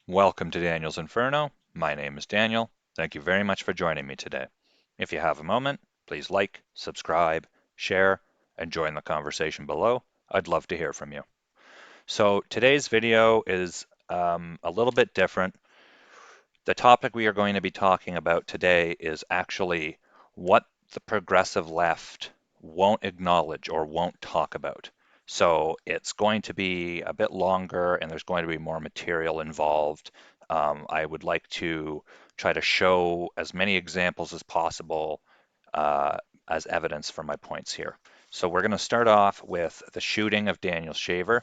Welcome to Daniel's Inferno. My name is Daniel. Thank you very much for joining me today. If you have a moment, please like, subscribe, share, and join the conversation below. I'd love to hear from you. So today's video is a little bit different. The topic we are going to be talking about today is actually what the progressive left won't acknowledge or won't talk about. So it's going to be a bit longer and there's going to be more material involved. I would like to try to show as many examples as possible uh, as evidence for my points here. So we're going to start off with the shooting of Daniel Shaver.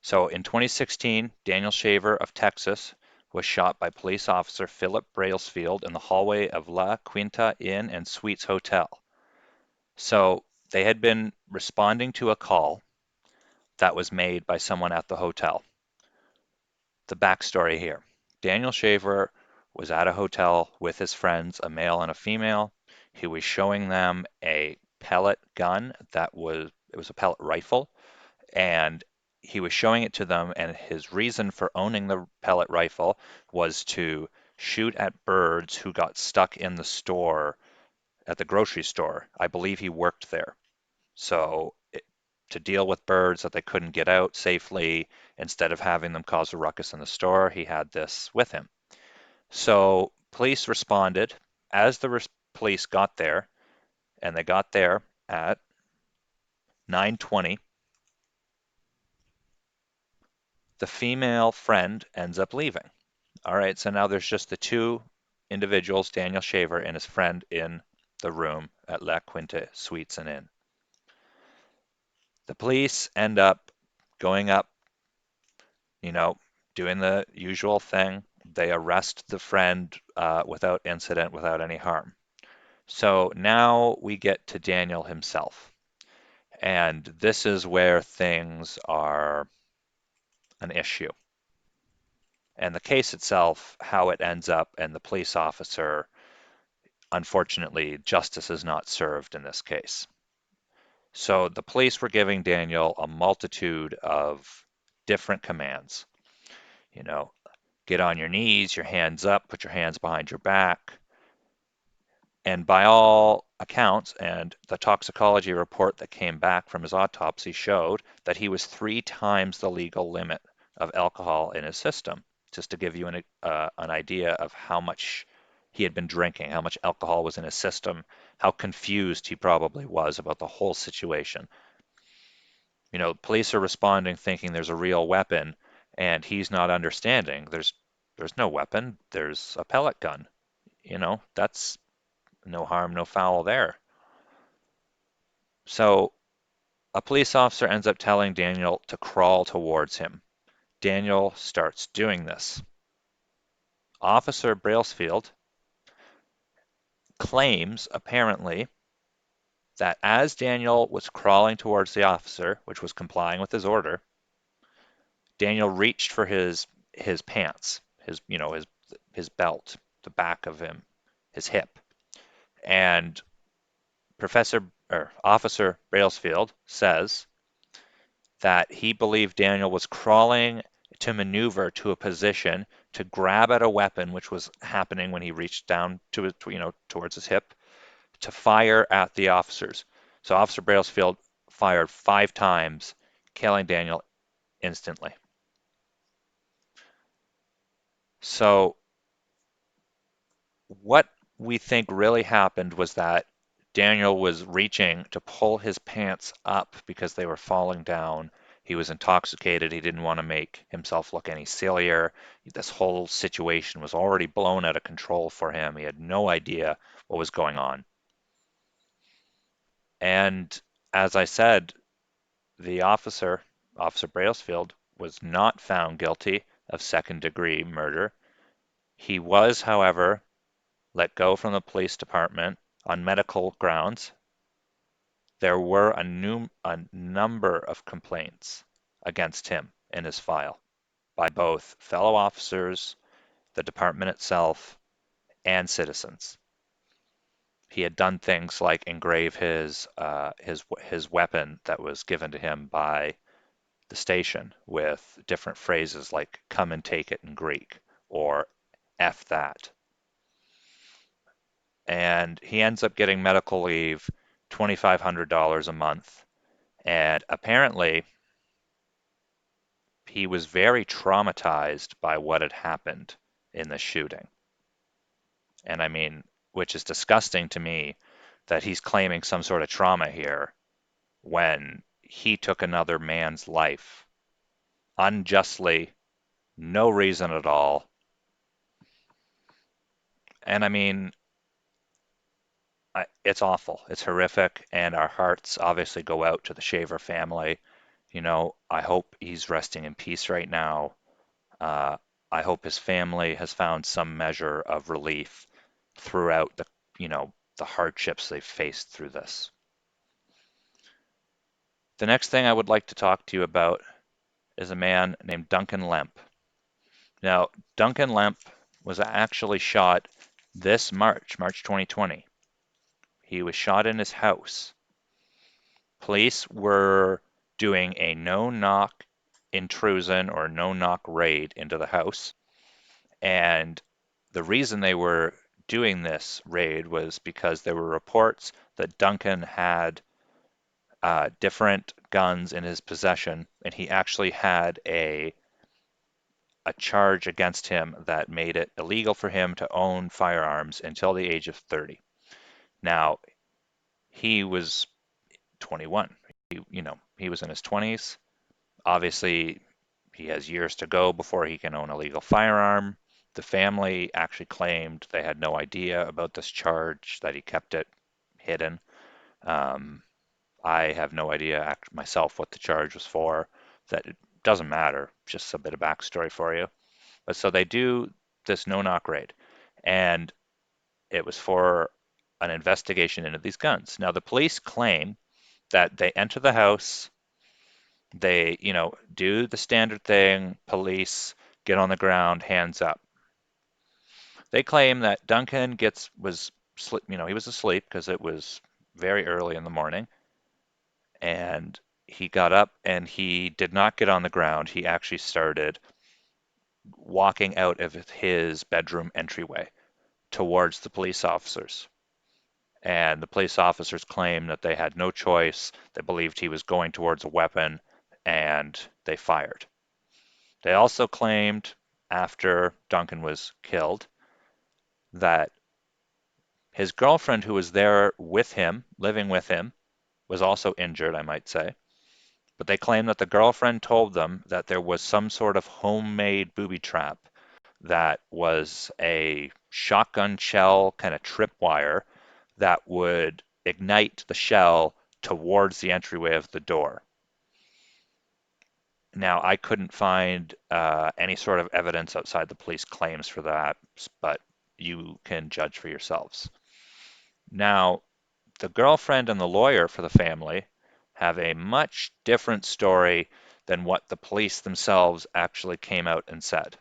So in 2016, Daniel Shaver of Texas was shot by police officer Philip Brailsfield in the hallway of La Quinta Inn and Suites Hotel. So they had been responding to a call that was made by someone at the hotel. The backstory here. Daniel Shaver was at a hotel with his friends, a male and a female. He was showing them a pellet gun it was a pellet rifle, and he was showing it to them, and his reason for owning the pellet rifle was to shoot at birds who got stuck in the store at the grocery store. I believe he worked there. So to deal with birds that they couldn't get out safely, instead of having them cause a ruckus in the store, he had this with him. So police responded. As the police got there, and they got there at 9:20, the female friend ends up leaving. All right, so now there's just the two individuals, Daniel Shaver and his friend, in the room at La Quinta Suites and Inn. The police end up going up, you know, doing the usual thing. They arrest the friend without incident, without any harm. So now we get to Daniel himself. And this is where things are an issue. And the case itself, how it ends up, and the police officer, unfortunately, justice is not served in this case. So the police were giving Daniel a multitude of different commands. You know, get on your knees, your hands up, put your hands behind your back. And by all accounts, and the toxicology report that came back from his autopsy showed that he was 3 times the legal limit of alcohol in his system, just to give you an idea of how much he had been drinking, how much alcohol was in his system, how confused he probably was about the whole situation. Police are responding thinking there's a real weapon, and he's not understanding. There's no weapon. There's a pellet gun. That's no harm, no foul there. So a police officer ends up telling Daniel to crawl towards him. Daniel starts doing this. Officer Brailsfield claims, apparently, that as Daniel was crawling towards the officer, which was complying with his order, Daniel reached for his pants, his belt, the back of him, his hip, and Professor or Officer Brailsfield says that he believed Daniel was crawling to maneuver to a position to grab at a weapon, which was happening when he reached down towards his hip, to fire at the officers. So Officer Brailsfield fired 5 times, killing Daniel instantly. So what we think really happened was that Daniel was reaching to pull his pants up because they were falling down. He was intoxicated. He didn't want to make himself look any sillier. This whole situation was already blown out of control for him. He had no idea what was going on. And as I said, the Officer Brailsfield, was not found guilty of second-degree murder. He was, however, let go from the police department on medical grounds. There were a number of complaints against him in his file by both fellow officers, the department itself, and citizens. He had done things like engrave his weapon that was given to him by the station with different phrases like "come and take it" in Greek or "F that." And he ends up getting medical leave, $2,500 a month. And apparently, he was very traumatized by what had happened in the shooting. And I mean, which is disgusting to me that he's claiming some sort of trauma here when he took another man's life unjustly, no reason at all. And I mean, it's awful. It's horrific. And our hearts obviously go out to the Shaver family. I hope he's resting in peace right now. Uh, I hope his family has found some measure of relief throughout the hardships they've faced through this. The next thing I would like to talk to you about is a man named Duncan Lemp. Now, Duncan Lemp was actually shot this March 2020. He was shot in his house. Police were doing a no-knock intrusion or no-knock raid into the house. And the reason they were doing this raid was because there were reports that Duncan had different guns in his possession, and he actually had a charge against him that made it illegal for him to own firearms until the age of 30. Now, he was 21. He was in his 20s. Obviously, he has years to go before he can own a legal firearm. The family actually claimed they had no idea about this charge, that he kept it hidden. Um, I have no idea myself what the charge was for. That it doesn't matter. Just a bit of backstory for you. But so they do this no-knock raid, and it was for an investigation into these guns. Now, the police claim that they enter the house, they, do the standard thing, police get on the ground, hands up. They claim that Duncan he was asleep because it was very early in the morning, and he got up and he did not get on the ground. He actually started walking out of his bedroom entryway towards the police officers. And the police officers claimed that they had no choice. They believed he was going towards a weapon, and they fired. They also claimed, after Duncan was killed, that his girlfriend, who was there with him, living with him, was also injured, I might say. But they claim that the girlfriend told them that there was some sort of homemade booby trap that was a shotgun shell kind of tripwire that would ignite the shell towards the entryway of the door. Now, I couldn't find any sort of evidence outside the police claims for that, but you can judge for yourselves. Now, the girlfriend and the lawyer for the family have a much different story than what the police themselves actually came out and said.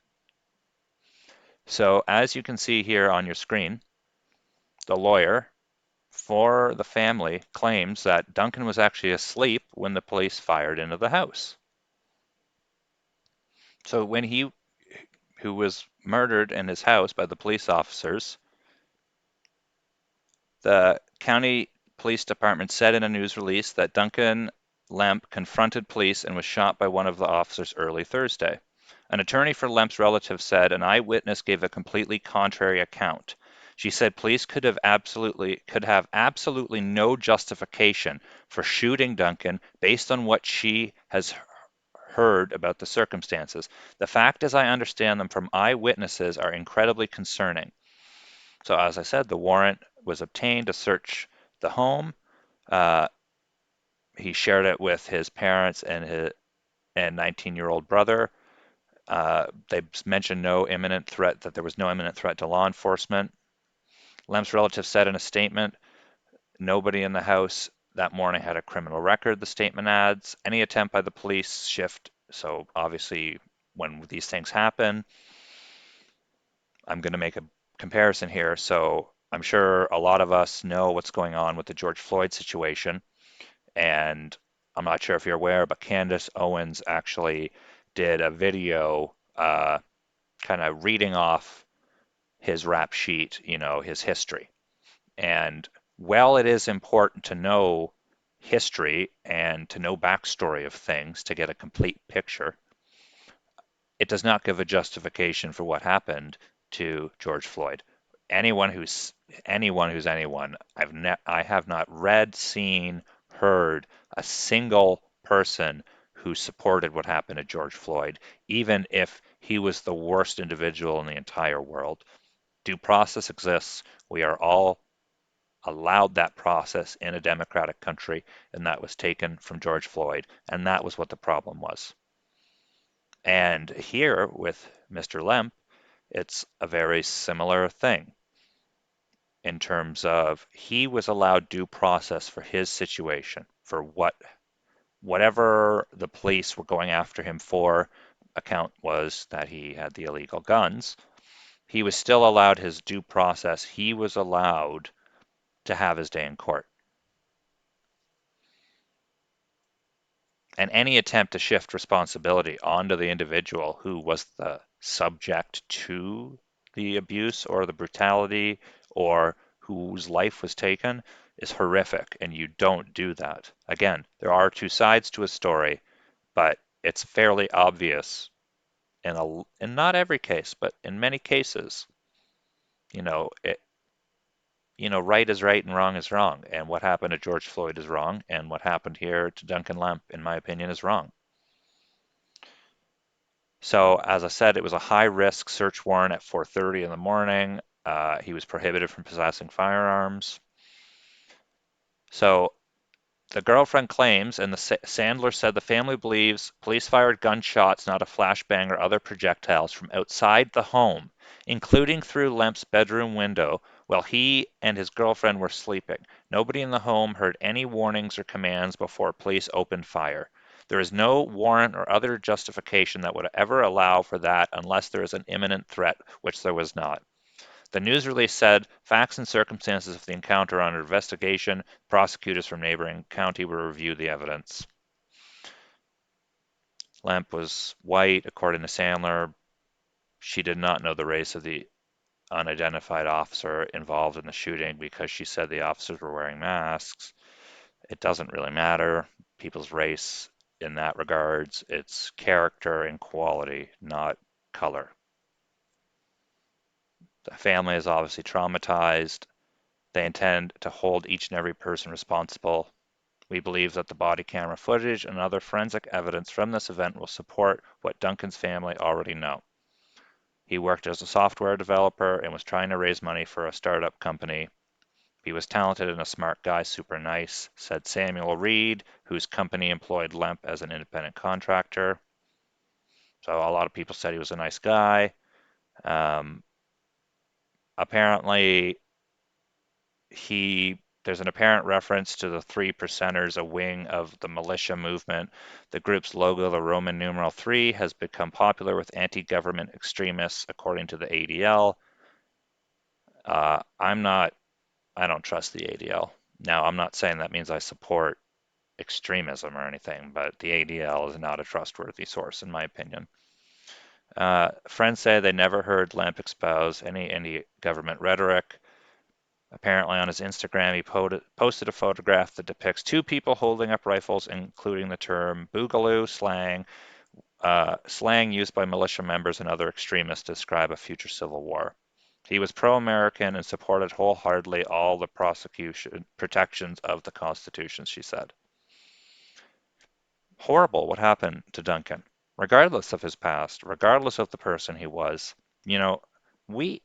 So, as you can see here on your screen, the lawyer for the family claims that Duncan was actually asleep when the police fired into the house. So when who was murdered in his house by the police officers, the county police department said in a news release that Duncan Lemp confronted police and was shot by one of the officers early Thursday. An attorney for Lemp's relative said an eyewitness gave a completely contrary account. She said police could have absolutely no justification for shooting Duncan based on what she has heard about the circumstances. The fact, as I understand them from eyewitnesses, are incredibly concerning. So, as I said, the warrant was obtained to search the home. Uh, he shared it with his parents and 19-year-old brother. They mentioned that there was no imminent threat to law enforcement. Lemp's relative said in a statement, nobody in the house that morning had a criminal record, the statement adds. Any attempt by the police shift. So obviously, when these things happen, I'm going to make a comparison here. So I'm sure a lot of us know what's going on with the George Floyd situation. And I'm not sure if you're aware, but Candace Owens actually did a video kind of reading off his rap sheet, his history. And while it is important to know history and to know backstory of things to get a complete picture, it does not give a justification for what happened to George Floyd. Anyone who's anyone, I have not read, seen, heard a single person who supported what happened to George Floyd, even if he was the worst individual in the entire world. Due process exists. We are all allowed that process in a democratic country, and that was taken from George Floyd, and that was what the problem was. And here with Mr. Lemp, it's a very similar thing in terms of he was allowed due process for his situation, for whatever the police were going after him for. Account was that he had the illegal guns. He was still allowed his due process. He was allowed to have his day in court. And any attempt to shift responsibility onto the individual who was the subject to the abuse or the brutality or whose life was taken is horrific, and you don't do that. Again, there are two sides to a story, but it's fairly obvious in not every case, but in many cases, you know, it, right is right and wrong is wrong. And what happened to George Floyd is wrong, and what happened here to Duncan Lemp, in my opinion, is wrong. So, as I said, it was a high risk search warrant at 4:30 in the morning. He was prohibited from possessing firearms. So, the girlfriend claims, and the Sandler said the family believes police fired gunshots, not a flashbang or other projectiles, from outside the home, including through Lemp's bedroom window while he and his girlfriend were sleeping. Nobody in the home heard any warnings or commands before police opened fire. There is no warrant or other justification that would ever allow for that unless there is an imminent threat, which there was not. The news release said facts and circumstances of the encounter are under investigation. Prosecutors from neighboring county will review the evidence. Lamp was white, according to Sandler. She did not know the race of the unidentified officer involved in the shooting because she said the officers were wearing masks. It doesn't really matter. People's race in that regards, it's character and quality, not color. The family is obviously traumatized. They intend to hold each and every person responsible. We believe that the body camera footage and other forensic evidence from this event will support what Duncan's family already know. He worked as a software developer and was trying to raise money for a startup company. He was talented and a smart guy, super nice, said Samuel Reed, whose company employed Lemp as an independent contractor. So a lot of people said he was a nice guy. Um, Apparently, there's an apparent reference to the Three Percenters, a wing of the militia movement. The group's logo, the Roman numeral 3, has become popular with anti-government extremists, according to the ADL. I don't trust the ADL. Now, I'm not saying that means I support extremism or anything, but the ADL is not a trustworthy source, in my opinion. Friends say they never heard Lamp espouse any anti-government rhetoric. Apparently on his Instagram, he posted a photograph that depicts two people holding up rifles, including the term boogaloo slang used by militia members and other extremists to describe a future civil war. He was pro-American and supported wholeheartedly all the protections of the Constitution, she said. Horrible what happened to Duncan, regardless of his past, regardless of the person he was. You know, we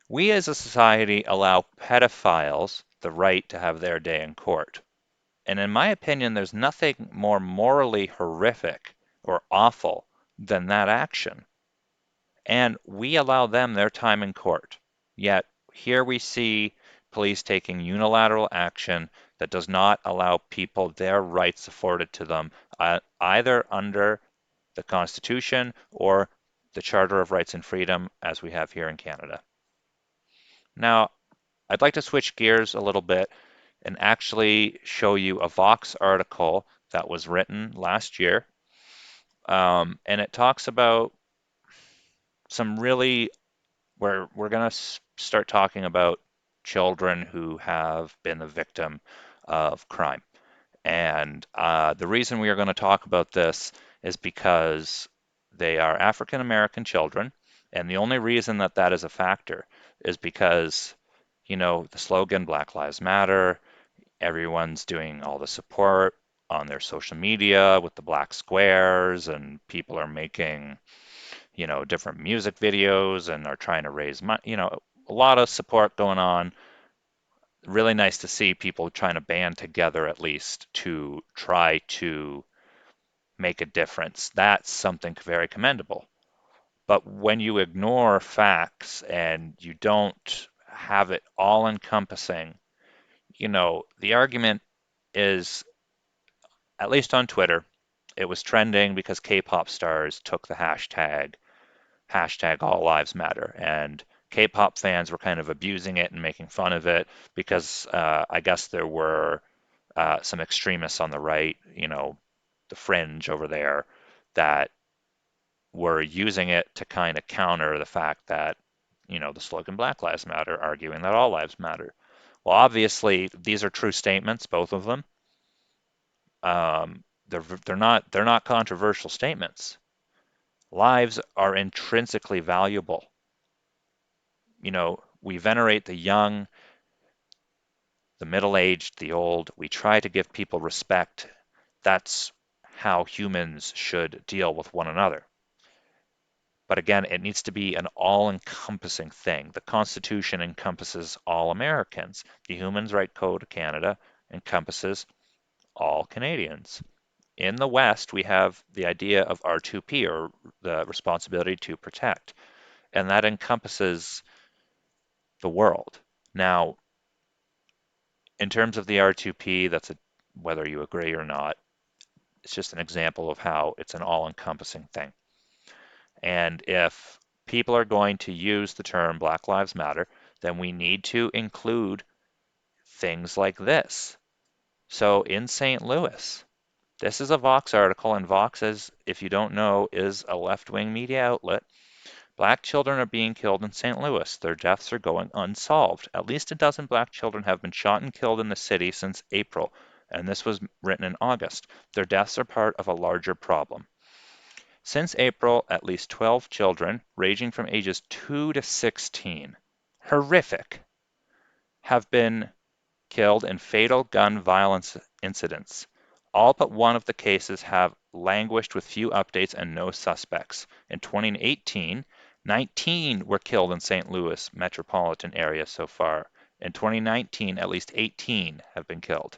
We as a society allow pedophiles the right to have their day in court. And in my opinion, there's nothing more morally horrific or awful than that action. And we allow them their time in court. Yet here we see police taking unilateral action that does not allow people their rights afforded to them, either under the Constitution or the Charter of Rights and Freedom, as we have here in Canada. Now, I'd like to switch gears a little bit and actually show you a Vox article that was written last year. And it talks about some really, where we're going to start talking about children who have been the victim of crime. And the reason we are going to talk about this is because they are African American children. And the only reason that that is a factor is because, the slogan Black Lives Matter, everyone's doing all the support on their social media with the black squares, and people are making, different music videos and are trying to raise money, a lot of support going on. Really nice to see people trying to band together at least to try to make a difference. That's something very commendable. But when you ignore facts and you don't have it all encompassing, the argument is, at least on Twitter, it was trending because K-pop stars took the hashtag all lives matter, and K-pop fans were kind of abusing it and making fun of it because I guess there were some extremists on the right, the fringe over there, that were using it to kind of counter the fact that, the slogan Black Lives Matter, arguing that all lives matter. Well, obviously, these are true statements, both of them. They're not controversial statements. Lives are intrinsically valuable. We venerate the young, the middle-aged, the old. We try to give people respect. That's how humans should deal with one another. But again, it needs to be an all-encompassing thing. The Constitution encompasses all Americans. The Human Rights Code of Canada encompasses all Canadians. In the West, we have the idea of R2P, or the responsibility to protect, and that encompasses the world. Now, in terms of the R2P, whether you agree or not, it's just an example of how it's an all-encompassing thing. And if people are going to use the term Black Lives Matter, then we need to include things like this. So in St. Louis, this is a Vox article, and Vox, is, if you don't know, is a left-wing media outlet. Black children are being killed in St. Louis. Their deaths are going unsolved. At least a dozen black children have been shot and killed in the city since April, and this was written in August. Their deaths are part of a larger problem. Since April, at least 12 children, ranging from ages 2 to 16, horrific, have been killed in fatal gun violence incidents. All but one of the cases have languished with few updates and no suspects. In 2018, 19 were killed in St. Louis metropolitan area so far. In 2019, at least 18 have been killed.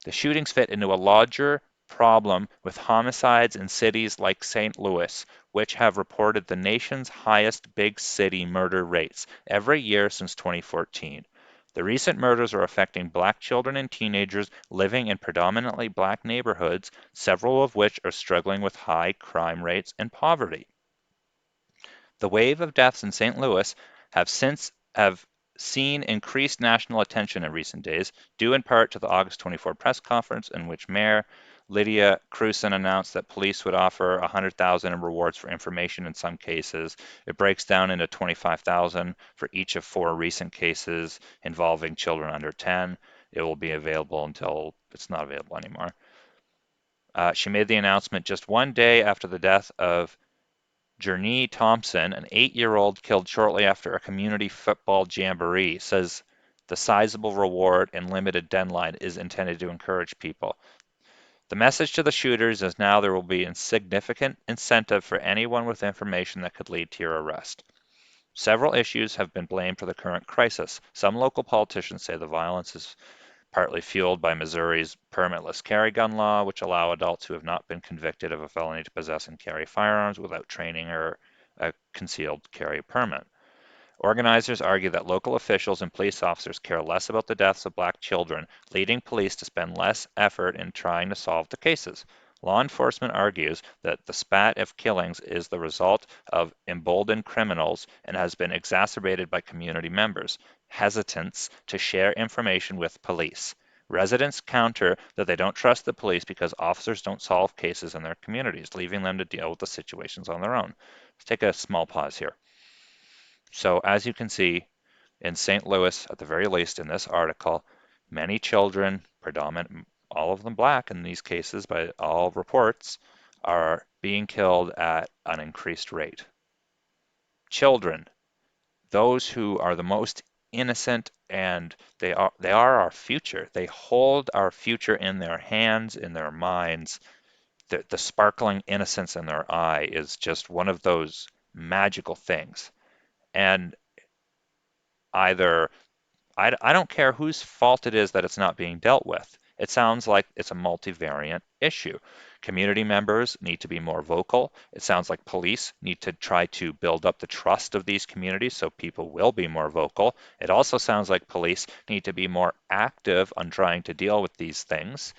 The shootings fit into a larger problem with homicides in cities like St. Louis, which have reported the nation's highest big city murder rates every year since 2014. The recent murders are affecting black children and teenagers living in predominantly black neighborhoods, several of which are struggling with high crime rates and poverty. The wave of deaths in St. Louis have seen increased national attention in recent days, due in part to the August 24 press conference in which Mayor Lydia Crewson announced that police would offer $100,000 in rewards for information in some cases. It breaks down into $25,000 for each of 4 recent cases involving children under 10. It will be available until it's not available anymore. She made the announcement just one day after the death of Journey Thompson, an 8-year-old killed shortly after a community football jamboree, says the sizable reward and limited deadline is intended to encourage people. The message to the shooters is now there will be a significant incentive for anyone with information that could lead to your arrest. Several issues have been blamed for the current crisis. Some local politicians say the violence is partly fueled by Missouri's permitless carry gun law, which allow adults who have not been convicted of a felony to possess and carry firearms without training or a concealed carry permit. Organizers argue that local officials and police officers care less about the deaths of black children, leading police to spend less effort in trying to solve the cases. Law enforcement argues that the spat of killings is the result of emboldened criminals and has been exacerbated by community members' hesitance to share information with police. Residents counter that they don't trust the police because officers don't solve cases in their communities, leaving them to deal with the situations on their own. Let's take a small pause here. So, as you can see, in St. Louis, at the very least, in this article, many children, predominant, all of them black in these cases by all reports, are being killed at an increased rate. Children, those who are the most innocent, and they are our future. They hold our future in their hands, in their minds. The sparkling innocence in their eye is just one of those magical things. And either I don't care whose fault it is that it's not being dealt with. It sounds like it's a multivariant issue. Community members need to be more vocal. It sounds like police need to try to build up the trust of these communities so people will be more vocal. It also sounds like police need to be more active on trying to deal with these things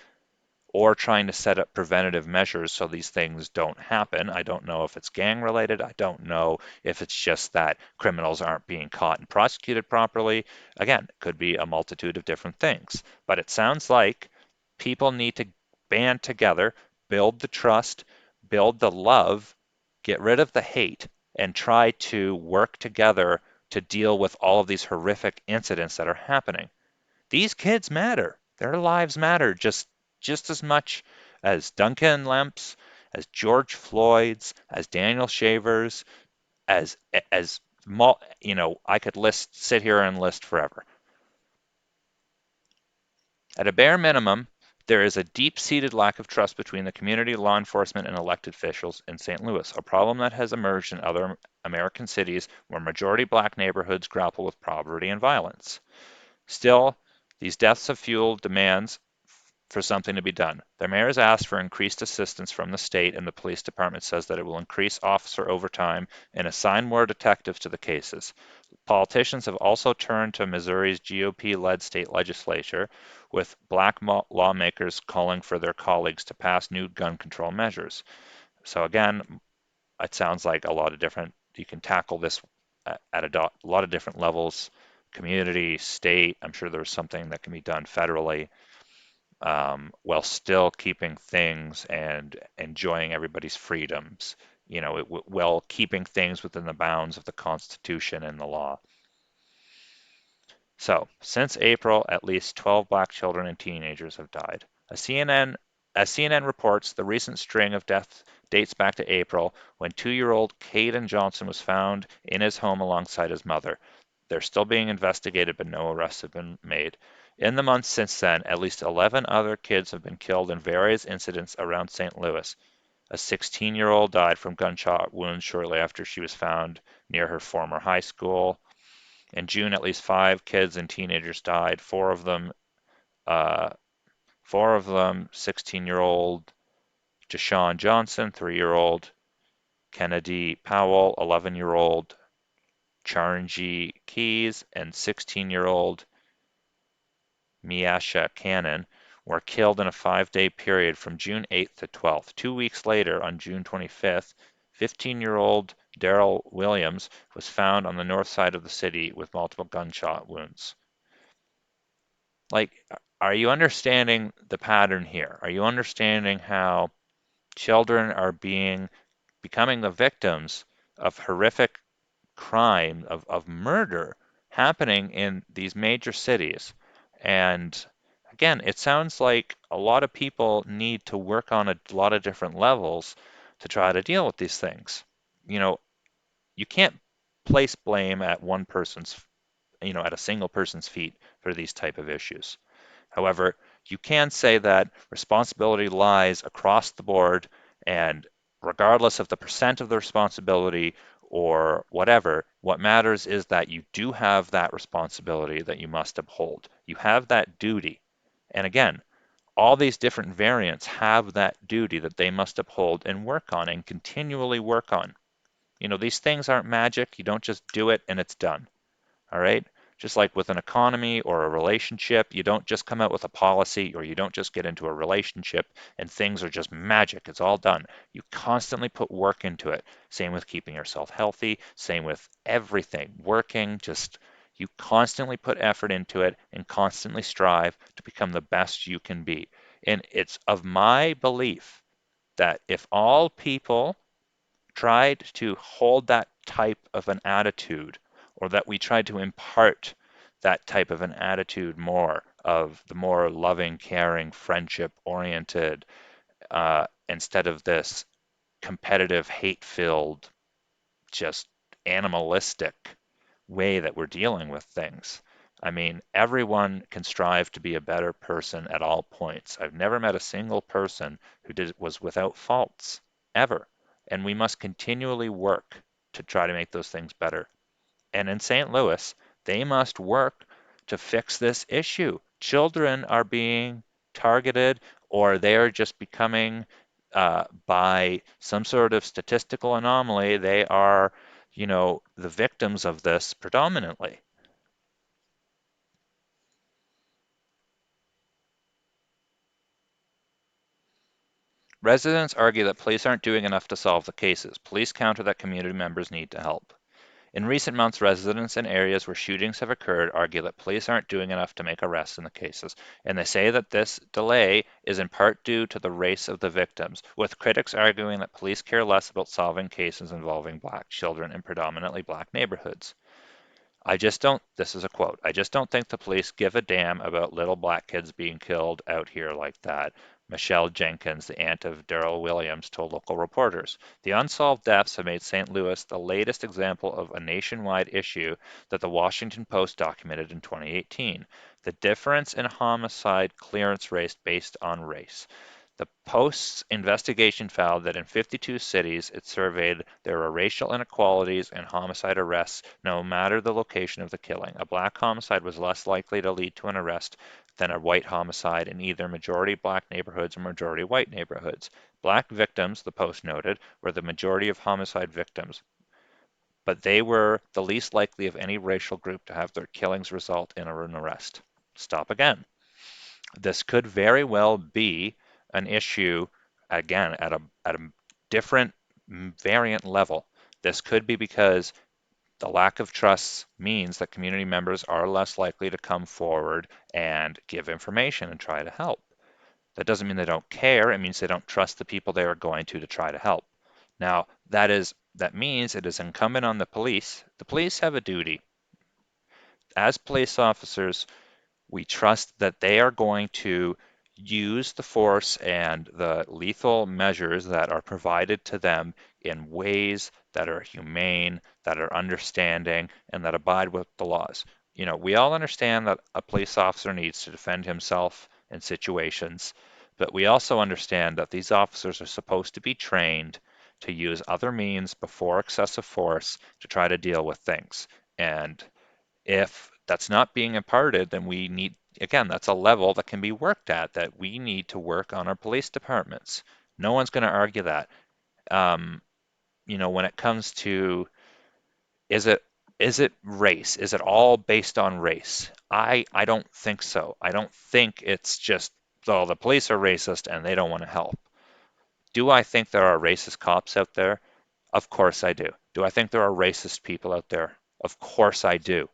or trying to set up preventative measures so these things don't happen. I don't know if it's gang related. I don't know if it's just that criminals aren't being caught and prosecuted properly. Again, it could be a multitude of different things. But it sounds like people need to band together, build the trust, build the love, get rid of the hate, and try to work together to deal with all of these horrific incidents that are happening. These kids matter. Their lives matter just as much as Duncan Lemps, as George Floyd's, as Daniel Shaver's, as I could sit here and list forever. At a bare minimum, there is a deep-seated lack of trust between the community, law enforcement, and elected officials in St. Louis, a problem that has emerged in other American cities where majority black neighborhoods grapple with poverty and violence. Still, these deaths have fueled demands for something to be done. The mayor has asked for increased assistance from the state, and the police department says that it will increase officer overtime and assign more detectives to the cases. Politicians have also turned to Missouri's GOP-led state legislature, with black lawmakers calling for their colleagues to pass new gun control measures. So again, it sounds like a lot of different, you can tackle this at a lot of different levels, community, state. I'm sure there's something that can be done federally, while still keeping things and enjoying everybody's freedoms, while keeping things within the bounds of the Constitution and the law. So, since April, at least 12 black children and teenagers have died. As CNN reports, the recent string of deaths dates back to April, when 2-year-old Caden Johnson was found in his home alongside his mother. They're still being investigated, but no arrests have been made. In the months since then, at least 11 other kids have been killed in various incidents around St. Louis. A 16-year-old died from gunshot wounds shortly after she was found near her former high school. In June, at least 5 kids and teenagers died. Uh, 16-year-old Deshaun Johnson, 3-year-old Kennedy Powell, 11-year-old Charnji Keys, and 16-year-old Miasha Cannon were killed in a 5-day period from June 8th to 12th. 2 weeks later, on June 25th, 15-year-old Daryl Williams was found on the north side of the city with multiple gunshot wounds. Like, are you understanding the pattern here? Are you understanding how children are becoming the victims of horrific crime, of murder happening in these major cities? And again, it sounds like a lot of people need to work on a lot of different levels to try to deal with these things. You know, you can't place blame at at a single person's feet for these type of issues. However, you can say that responsibility lies across the board, and regardless of the percent of the responsibility or whatever, what matters is that you do have that responsibility that you must uphold. You have that duty. And again, all these different variants have that duty that they must uphold and work on and continually work on. These things aren't magic. You don't just do it and it's done. All right? Just like with an economy or a relationship, you don't just come out with a policy, or you don't just get into a relationship and things are just magic. It's all done. You constantly put work into it. Same with keeping yourself healthy, same with everything. Working, just You constantly put effort into it and constantly strive to become the best you can be. And it's of my belief that if all people tried to hold that type of an attitude, or that we tried to impart that type of an attitude more of the more loving, caring, friendship oriented, instead of this competitive, hate filled, just animalistic way that we're dealing with things. I mean, everyone can strive to be a better person at all points. I've never met a single person who was without faults, ever. And we must continually work to try to make those things better. And in St. Louis, they must work to fix this issue. Children are being targeted, or they are just becoming, by some sort of statistical anomaly, they are, the victims of this predominantly. Residents argue that police aren't doing enough to solve the cases. Police counter that community members need to help. In recent months, residents in areas where shootings have occurred argue that police aren't doing enough to make arrests in the cases, and they say that this delay is in part due to the race of the victims, with critics arguing that police care less about solving cases involving black children in predominantly black neighborhoods. I just don't, this is a quote, I just don't think the police give a damn about little black kids being killed out here like that. Michelle Jenkins, the aunt of Darrell Williams, told local reporters. The unsolved deaths have made St. Louis the latest example of a nationwide issue that the Washington Post documented in 2018. The difference in homicide clearance rate based on race. The Post's investigation found that in 52 cities it surveyed, there are racial inequalities in homicide arrests no matter the location of the killing. A black homicide was less likely to lead to an arrest than a white homicide in either majority black neighborhoods or majority white neighborhoods. Black victims, the Post noted, were the majority of homicide victims, but they were the least likely of any racial group to have their killings result in an arrest. Stop again. This could very well be an issue, again, at a different variant level. This could be because the lack of trust means that community members are less likely to come forward and give information and try to help. That doesn't mean they don't care. It means they don't trust the people they are going to try to help. Now, that means it is incumbent on the police. The police have a duty. As police officers, we trust that they are going to use the force and the lethal measures that are provided to them in ways that are humane, that are understanding, and that abide with the laws. We all understand that a police officer needs to defend himself in situations, but we also understand that these officers are supposed to be trained to use other means before excessive force to try to deal with things. And if that's not being imparted, then we need, again, that's a level that can be worked at, that we need to work on our police departments. No one's going to argue that. Um, when it comes to, is it is it race? Is it all based on race? I don't think so. I don't think it's just, oh, the police are racist and they don't want to help. Do I think there are racist cops out there? Of course I do. Do I think there are racist people out there? Of course I do.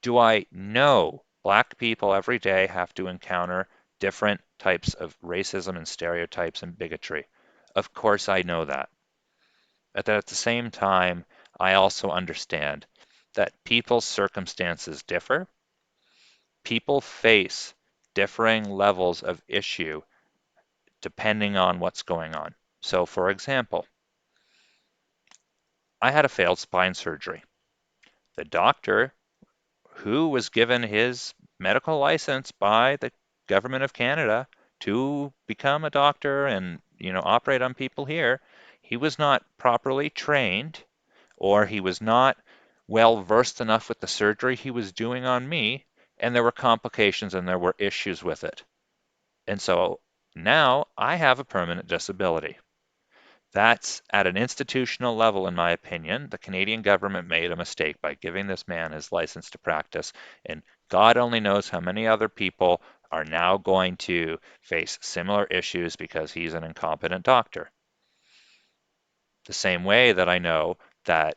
Do I know black people every day have to encounter different types of racism and stereotypes and bigotry? Of course I know that. But at the same time, I also understand that people's circumstances differ. People face differing levels of issue depending on what's going on. So, for example, I had a failed spine surgery. The doctor who was given his medical license by the government of Canada to become a doctor and, operate on people here, he was not properly trained, or he was not well versed enough with the surgery he was doing on me, and there were complications and there were issues with it. And so now I have a permanent disability. That's at an institutional level, in my opinion. The Canadian government made a mistake by giving this man his license to practice, and God only knows how many other people are now going to face similar issues because he's an incompetent doctor. The same way that I know that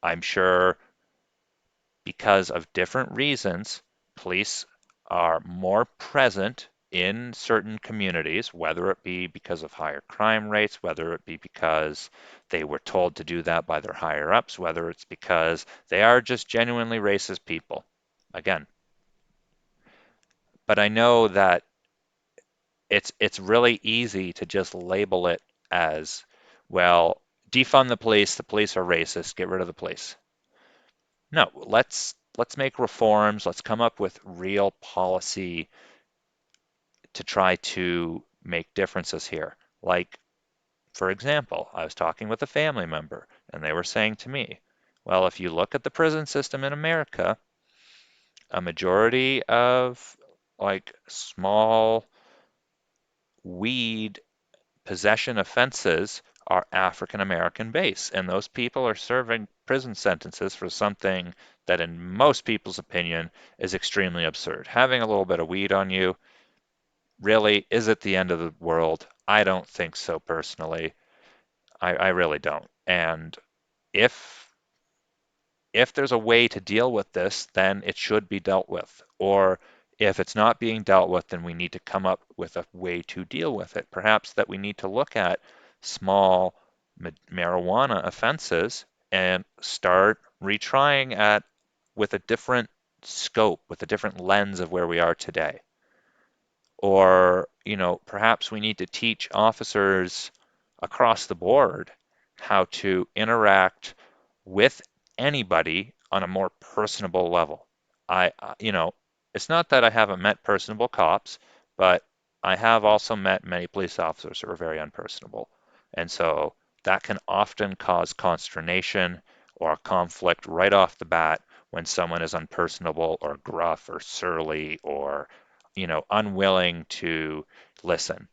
I'm sure because of different reasons, police are more present in certain communities, whether it be because of higher crime rates, whether it be because they were told to do that by their higher ups, whether it's because they are just genuinely racist people. Again, but I know that it's really easy to just label it as, well, defund the police are racist, get rid of the police. No, let's make reforms, let's come up with real policy to try to make differences here. Like, for example, I was talking with a family member and they were saying to me, well, if you look at the prison system in America, a majority of like small weed possession offenses are African American based, and those people are serving prison sentences for something that, in most people's opinion, is extremely absurd. Having a little bit of weed on you, really, is it the end of the world? I don't think so personally. I really don't. And if if there's a way to deal with this, then it should be dealt with. Or if it's not being dealt with, then we need to come up with a way to deal with it. Perhaps that we need to look at small marijuana offenses and start retrying at with a different scope, with a different lens of where we are today. Or, perhaps we need to teach officers across the board how to interact with anybody on a more personable level. It's not that I haven't met personable cops, but I have also met many police officers who are very unpersonable. And so that can often cause consternation or conflict right off the bat when someone is unpersonable or gruff or surly or unwilling to listen.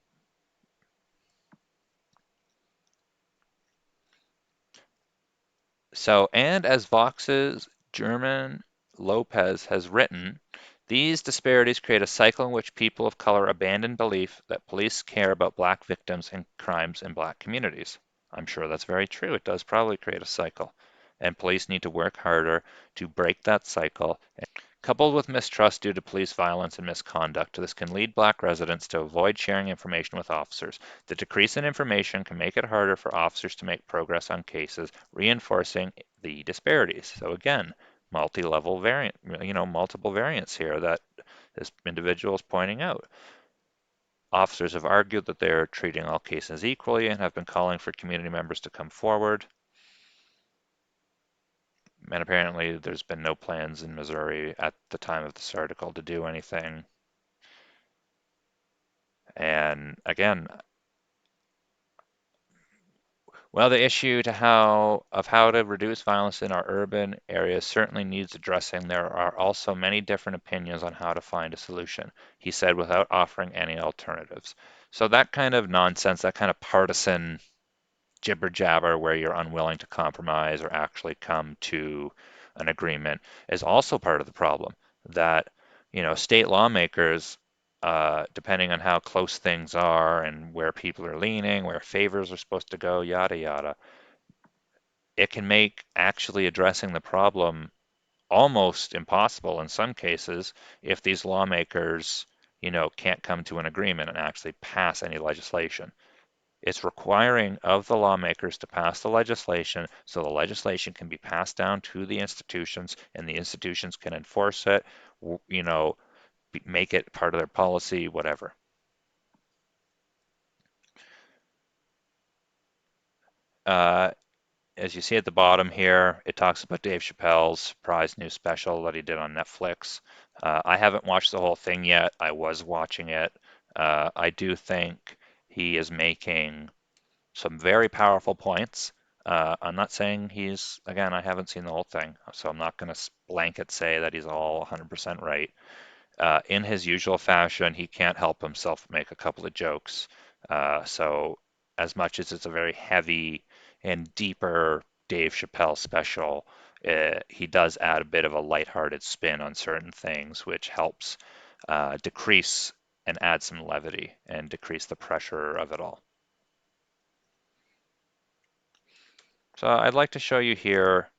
So, and as Vox's German Lopez has written, these disparities create a cycle in which people of color abandon belief that police care about black victims and crimes in black communities. I'm sure that's very true. It does probably create a cycle. And police need to work harder to break that cycle. Coupled with mistrust due to police violence and misconduct, this can lead black residents to avoid sharing information with officers. The decrease in information can make it harder for officers to make progress on cases, reinforcing the disparities. So again, multi-level variant, multiple variants here that this individual is pointing out. Officers have argued that they are treating all cases equally and have been calling for community members to come forward. And apparently, there's been no plans in Missouri at the time of this article to do anything. And again, well, the issue of how to reduce violence in our urban areas certainly needs addressing. There are also many different opinions on how to find a solution, he said, without offering any alternatives. So that kind of nonsense, that kind of partisan jibber jabber where you're unwilling to compromise or actually come to an agreement is also part of the problem. That, state lawmakers, depending on how close things are and where people are leaning, where favors are supposed to go, yada, yada, it can make actually addressing the problem almost impossible in some cases if these lawmakers, can't come to an agreement and actually pass any legislation. It's requiring of the lawmakers to pass the legislation so the legislation can be passed down to the institutions and the institutions can enforce it, make it part of their policy, whatever. Uh, as you see at the bottom here, it talks about Dave Chappelle's surprise new special that he did on Netflix. I haven't watched the whole thing yet. I was watching it. I do think he is making some very powerful points. I'm not saying again, I haven't seen the whole thing, so I'm not going to blanket say that he's all 100% right. In his usual fashion, he can't help himself make a couple of jokes. So, as much as it's a very heavy and deeper Dave Chappelle special, he does add a bit of a lighthearted spin on certain things, which helps decrease and add some levity and decrease the pressure of it all. So I'd like to show you here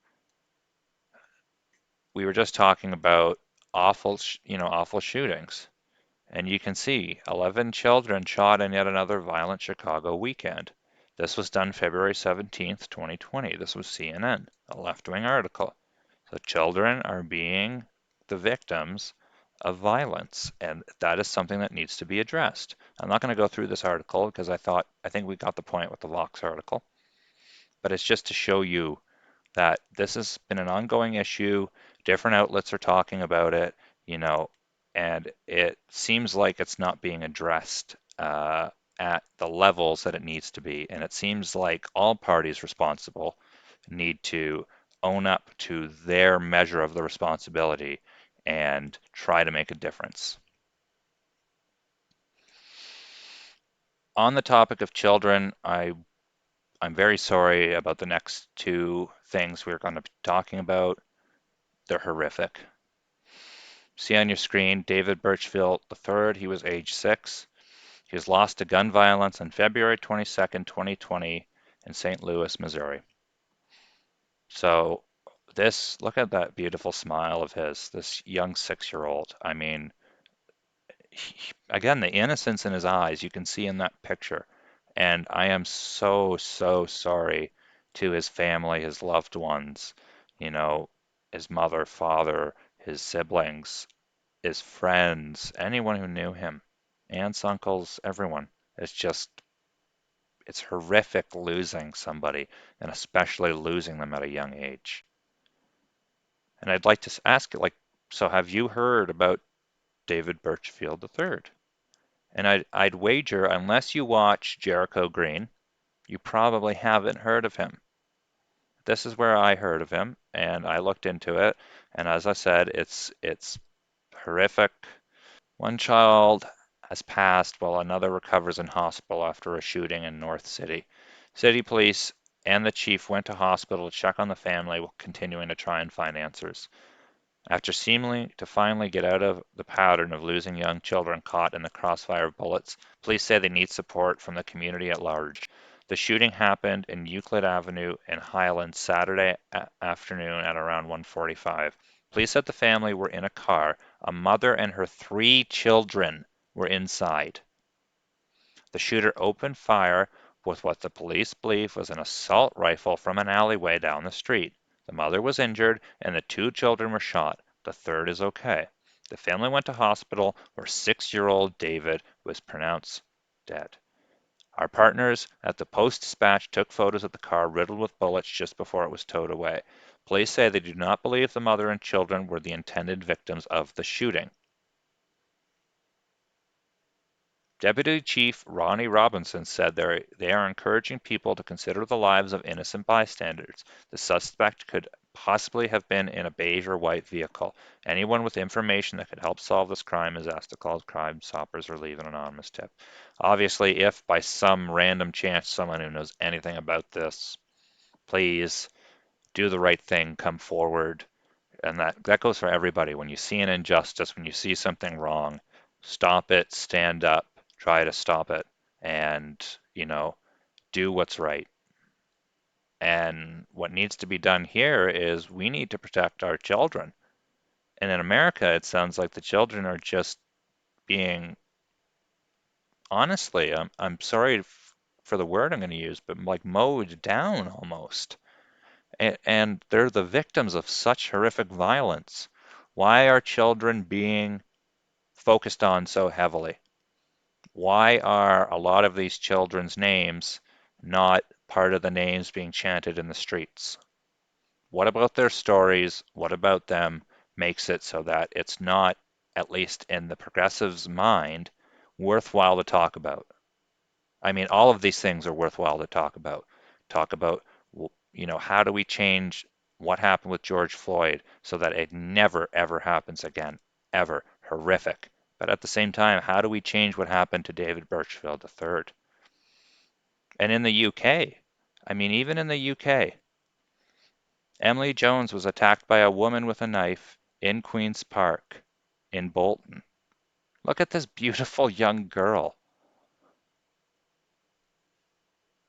we were just talking about awful shootings. And you can see 11 children shot in yet another violent Chicago weekend. This was done February 17th, 2020. This was CNN, a left-wing article. So children are being the victims of violence, and that is something that needs to be addressed. I'm not going to go through this article because I think we got the point with the Vox article, but it's just to show you that this has been an ongoing issue. Different outlets are talking about it, you know, and it seems like it's not being addressed at the levels that it needs to be. And it seems like all parties responsible need to own up to their measure of the responsibility and try to make a difference. On the topic of children, I'm very sorry about the next two things we're going to be talking about. They're horrific. See on your screen, David Birchfield III, he was age 6. He was lost to gun violence on February 22nd, 2020 in St. Louis, Missouri. So look at that beautiful smile of his, this young 6-year-old. I mean, again, the innocence in his eyes, you can see in that picture. And I am so, so sorry to his family, his loved ones, you know, his mother, father, his siblings, his friends, anyone who knew him, aunts, uncles, everyone. It's just, it's horrific losing somebody, and especially losing them at a young age. And I'd like to ask, like, so have you heard about David Birchfield III? And I'd wager, unless you watch Jericho Green, you probably haven't heard of him. This is where I heard of him, and I looked into it, and as I said, it's horrific. One child has passed while another recovers in hospital after a shooting in North City. City police and the chief went to hospital to check on the family while continuing to try and find answers. After seemingly to finally get out of the pattern of losing young children caught in the crossfire of bullets, police say they need support from the community at large. The shooting happened in Euclid Avenue in Highland Saturday afternoon at around 1:45. Police said the family were in a car. A mother and her 3 children were inside. The shooter opened fire with what the police believe was an assault rifle from an alleyway down the street. The mother was injured and the 2 children were shot. The third is okay. The family went to hospital where 6-year-old David was pronounced dead. Our partners at the Post-Dispatch took photos of the car riddled with bullets just before it was towed away. Police say they do not believe the mother and children were the intended victims of the shooting. Deputy Chief Ronnie Robinson said they are encouraging people to consider the lives of innocent bystanders. The suspect could possibly have been in a beige or white vehicle. Anyone with information that could help solve this crime is asked to call Crime Stoppers or leave an anonymous tip. Obviously, if by some random chance someone who knows anything about this, please do the right thing, come forward. And that goes for everybody. When you see an injustice, when you see something wrong, stop it, stand up, try to stop it, and, do what's right. And what needs to be done here is we need to protect our children. And in America, it sounds like the children are just being, honestly, I'm sorry for the word I'm going to use, but like mowed down almost. And they're the victims of such horrific violence. Why are children being focused on so heavily? Why are a lot of these children's names not part of the names being chanted in the streets? What about their stories? What about them makes it so that it's not, at least in the progressive's mind, worthwhile to talk about? I mean, all of these things are worthwhile to talk about. Talk about, how do we change what happened with George Floyd so that it never, ever happens again, ever. Horrific. But at the same time, how do we change what happened to David Birchfield III? And in the UK, I mean, even in the UK, Emily Jones was attacked by a woman with a knife in Queen's Park in Bolton. Look at this beautiful young girl.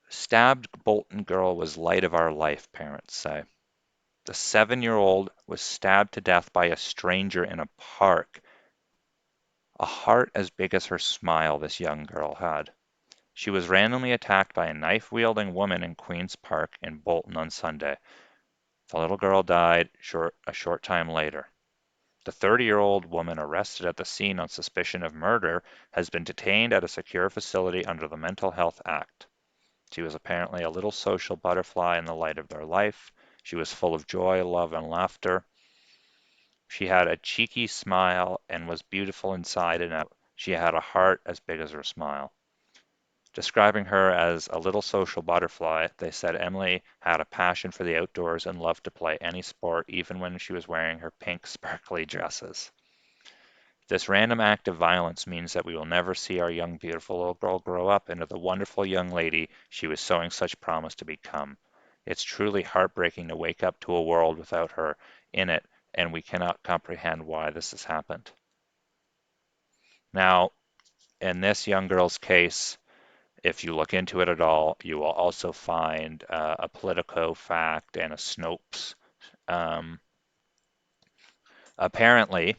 Stabbed Bolton girl was light of our life, parents say. The 7-year-old was stabbed to death by a stranger in a park. A heart as big as her smile, this young girl had. She was randomly attacked by a knife-wielding woman in Queen's Park in Bolton on Sunday. The little girl died a short time later. The 30-year-old woman arrested at the scene on suspicion of murder has been detained at a secure facility under the Mental Health Act. She was apparently a little social butterfly in the light of their life. She was full of joy, love, and laughter. She had a cheeky smile and was beautiful inside and out. She had a heart as big as her smile. Describing her as a little social butterfly, they said Emily had a passion for the outdoors and loved to play any sport, even when she was wearing her pink, sparkly dresses. This random act of violence means that we will never see our young, beautiful little girl grow up into the wonderful young lady she was showing such promise to become. It's truly heartbreaking to wake up to a world without her in it, and we cannot comprehend why this has happened. Now, in this young girl's case, if you look into it at all, you will also find a Politico fact and a Snopes. Um, Apparently,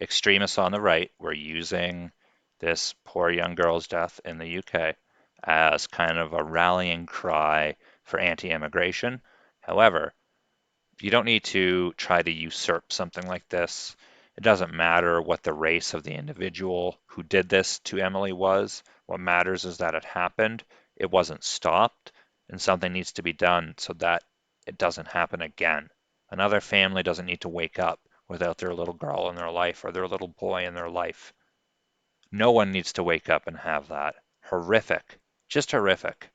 extremists on the right were using this poor young girl's death in the UK as kind of a rallying cry for anti-immigration. However, you don't need to try to usurp something like this. It doesn't matter what the race of the individual who did this to Emily was. What matters is that it happened, it wasn't stopped, and something needs to be done so that it doesn't happen again. Another family doesn't need to wake up without their little girl in their life or their little boy in their life. No one needs to wake up and have that. Horrific. Just horrific.